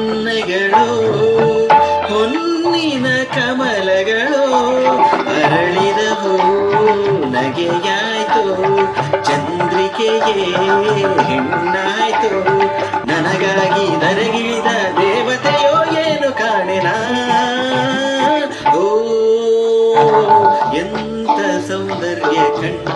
ಕೆನ್ನೆಗಳು ಹೊನ್ನಿನ ಕಮಲಗಳು ಅರಳಿದ ಹೂ ನಗೆಯಾಯ್ತು ಚಂದ್ರಿಕೆಯೇ ಹೆಣ್ಣಾಯ್ತು ನನಗಾಗಿ ನರಗಿಳಿದ ದೇವತೆಯೋ ಏನು ಕಾಣೆನಾ ಓ ಎಂತ ಸೌಂದರ್ಯ ಕಂಡ